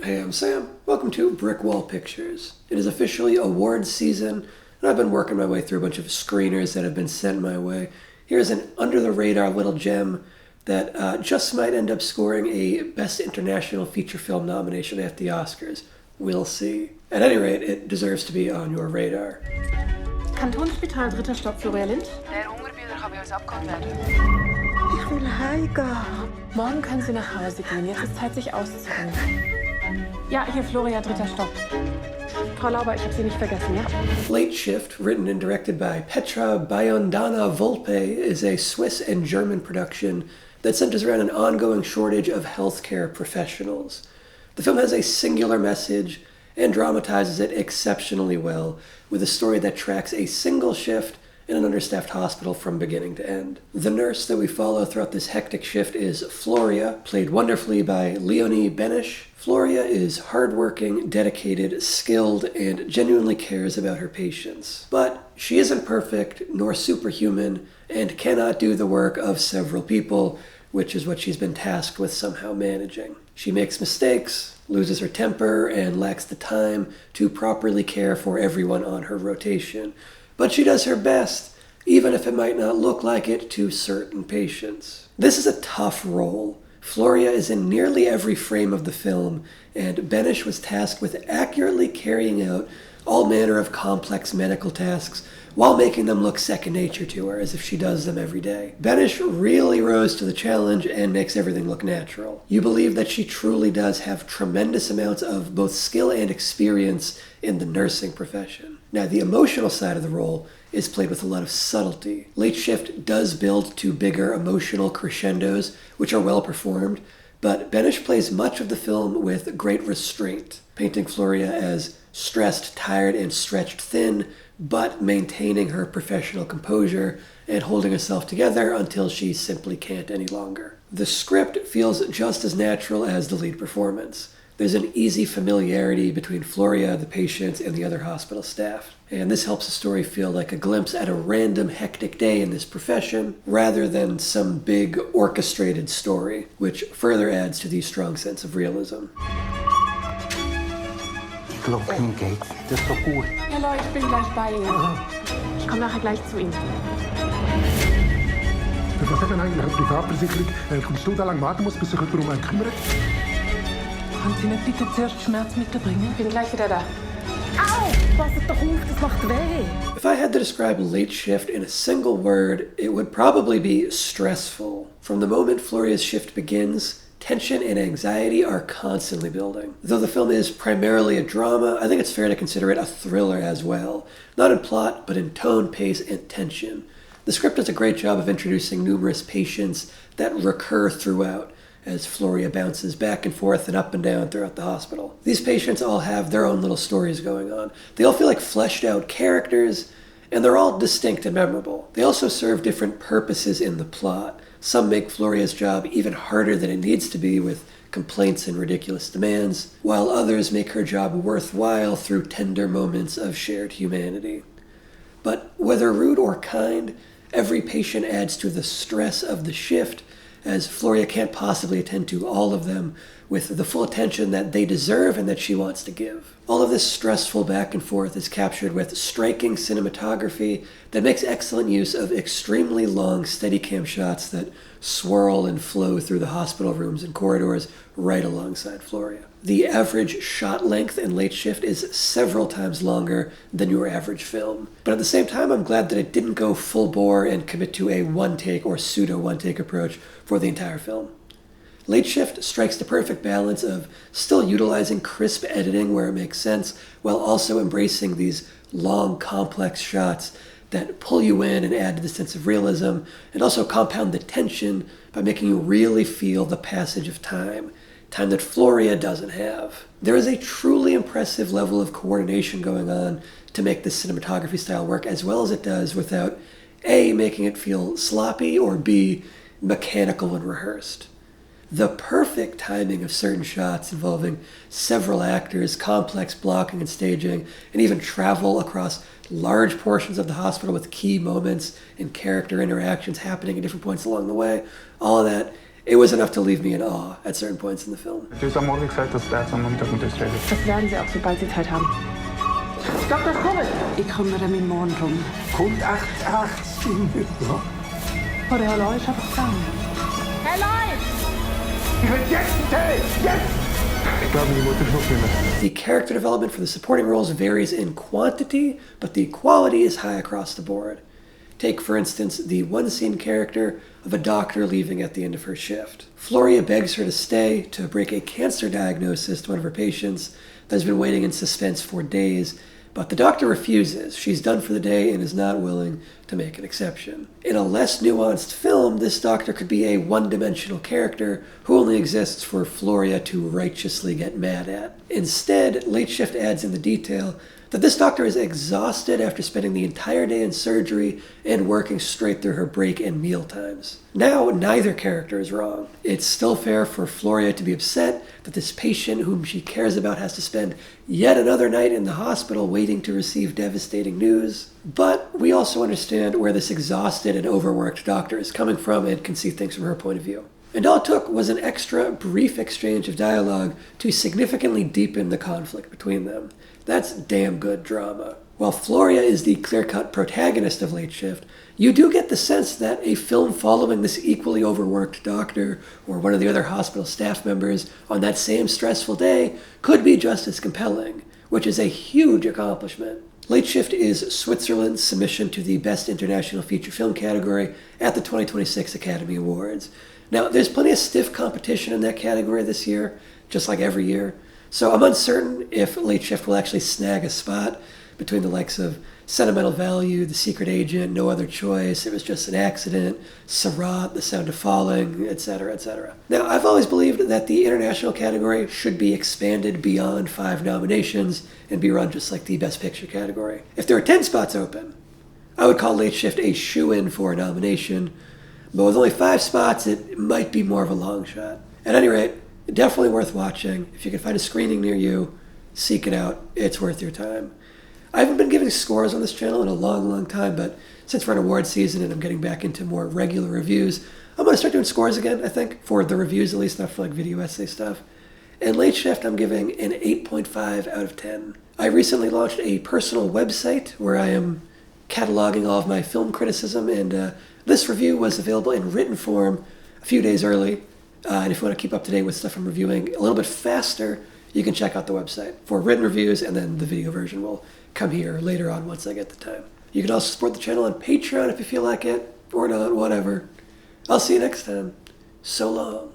Hey, I'm Sam. Welcome to Brickwall Pictures. It is officially awards season, and I've been working my way through a bunch of screeners that have been sent my way. Here's an under-the-radar little gem that just might end up scoring a Best International Feature Film nomination at the Oscars. We'll see. At any rate, it deserves to be on your radar. Kantonsspital, dritter Stock, Florian Lind. Der Hungerbilder kann bei uns abgeholt werden. Ich will heimgehen. Morgen können Sie nach Hause gehen. Jetzt ist Zeit, sich auszuruhen. Ja, hier Florian, dritter Stock. Frau Lauber, ich habe Sie nicht vergessen, ja? Late Shift, written and directed by Petra Biondina Volpe, is a Swiss and German production that centers around an ongoing shortage of healthcare professionals. The film has a singular message and dramatizes it exceptionally well, with a story that tracks a single shift in an understaffed hospital from beginning to end. The nurse that we follow throughout this hectic shift is Floria, played wonderfully by Leonie Benesch. Floria is hardworking, dedicated, skilled, and genuinely cares about her patients. But she isn't perfect nor superhuman and cannot do the work of several people, which is what she's been tasked with somehow managing. She makes mistakes, loses her temper, and lacks the time to properly care for everyone on her rotation. But she does her best, even if it might not look like it to certain patients. This is a tough role. Floria is in nearly every frame of the film, and Benesch was tasked with accurately carrying out all manner of complex medical tasks while making them look second nature to her, as if she does them every day. Benesch really rose to the challenge and makes everything look natural. You believe that she truly does have tremendous amounts of both skill and experience in the nursing profession. Now, the emotional side of the role is played with a lot of subtlety. Late Shift does build to bigger emotional crescendos, which are well performed, but Benesch plays much of the film with great restraint, painting Floria as stressed, tired, and stretched thin, but maintaining her professional composure and holding herself together until she simply can't any longer. The script feels just as natural as the lead performance. There's an easy familiarity between Floria, the patient, and the other hospital staff. And this helps the story feel like a glimpse at a random hectic day in this profession, rather than some big orchestrated story, which further adds to the strong sense of realism. Ich glaube, ihm geht's nicht so gut. Herr Loy, ich bin gleich bei Ihnen. Ich komme nachher gleich zu Ihnen. Was hat denn eigentlich eine Privatversicherung? Kommst du da lang warten musst, bis sich jemand um einen kümmert? Können Sie nicht bitte zuerst Schmerzmittel bringen? Bin gleich wieder da. Au! Passt doch auf, das macht weh. If I had to describe Late Shift in a single word, it would probably be stressful. From the moment Floria's shift begins, tension and anxiety are constantly building. Though the film is primarily a drama, I think it's fair to consider it a thriller as well. Not in plot, but in tone, pace, and tension. The script does a great job of introducing numerous patients that recur throughout, as Floria bounces back and forth and up and down throughout the hospital. These patients all have their own little stories going on. They all feel like fleshed out characters, and they're all distinct and memorable. They also serve different purposes in the plot. Some make Floria's job even harder than it needs to be with complaints and ridiculous demands, while others make her job worthwhile through tender moments of shared humanity. But whether rude or kind, every patient adds to the stress of the shift, as Floria can't possibly attend to all of them with the full attention that they deserve and that she wants to give. All of this stressful back and forth is captured with striking cinematography that makes excellent use of extremely long Steadicam shots that swirl and flow through the hospital rooms and corridors right alongside Floria. The average shot length in Late Shift is several times longer than your average film. But at the same time, I'm glad that it didn't go full bore and commit to a one-take or pseudo-one-take approach for the entire film. Late Shift strikes the perfect balance of still utilizing crisp editing where it makes sense, while also embracing these long, complex shots that pull you in and add to the sense of realism, and also compound the tension by making you really feel the passage of time that Floria doesn't have. There is a truly impressive level of coordination going on to make this cinematography style work as well as it does without A, making it feel sloppy, or B, mechanical and rehearsed. The perfect timing of certain shots involving several actors, complex blocking and staging, and even travel across large portions of the hospital with key moments and character interactions happening at different points along the way, all of that it was enough to leave me in awe at certain points in the film. Du har morgen gesagt, dass der am Montag unterschreiben. Das werden Sie auch, sobald Sie Zeit haben. Dr. Kovic! Ich kümmere mich morgen drum. Kommt echt Sinn. Ja. Oh, der Herr Loy, ich hab Fragen. Herr Loy! Ich glaube, die Mutter ist noch nicht mehr. The character development for the supporting roles varies in quantity, but the quality is high across the board. Take, for instance, the one-scene character of a doctor leaving at the end of her shift. Floria begs her to stay to break a cancer diagnosis to one of her patients that has been waiting in suspense for days, but the doctor refuses. She's done for the day and is not willing to make an exception. In a less nuanced film, this doctor could be a one-dimensional character who only exists for Floria to righteously get mad at. Instead, Late Shift adds in the detail that this doctor is exhausted after spending the entire day in surgery and working straight through her break and meal times. Now, neither character is wrong. It's still fair for Floria to be upset that this patient whom she cares about has to spend yet another night in the hospital waiting to receive devastating news. But we also understand where this exhausted and overworked doctor is coming from and can see things from her point of view. And all it took was an extra brief exchange of dialogue to significantly deepen the conflict between them. That's damn good drama. While Floria is the clear-cut protagonist of Late Shift, you do get the sense that a film following this equally overworked doctor or one of the other hospital staff members on that same stressful day could be just as compelling, which is a huge accomplishment. Late Shift is Switzerland's submission to the Best International Feature Film category at the 2026 Academy Awards. Now, there's plenty of stiff competition in that category this year, just like every year. So I'm uncertain if Late Shift will actually snag a spot between the likes of Sentimental Value, The Secret Agent, No Other Choice, It Was Just an Accident, Sarat, The Sound of Falling, etc., etc. Now, I've always believed that the international category should be expanded beyond 5 nominations and be run just like the Best Picture category. If there are 10 spots open, I would call Late Shift a shoo-in for a nomination, but with only 5 spots, it might be more of a long shot. At any rate, definitely worth watching. If you can find a screening near you, seek it out. It's worth your time. I haven't been giving scores on this channel in a long, long time, but since we're in award season and I'm getting back into more regular reviews, I'm going to start doing scores again, I think, for the reviews at least, not for like video essay stuff. And Late Shift, I'm giving an 8.5 out of 10. I recently launched a personal website where I am cataloging all of my film criticism, and this review was available in written form a few days early. And if you want to keep up to date with stuff I'm reviewing a little bit faster, you can check out the website for written reviews, and then the video version will come here later on once I get the time. You can also support the channel on Patreon if you feel like it, or not, whatever. I'll see you next time. So long.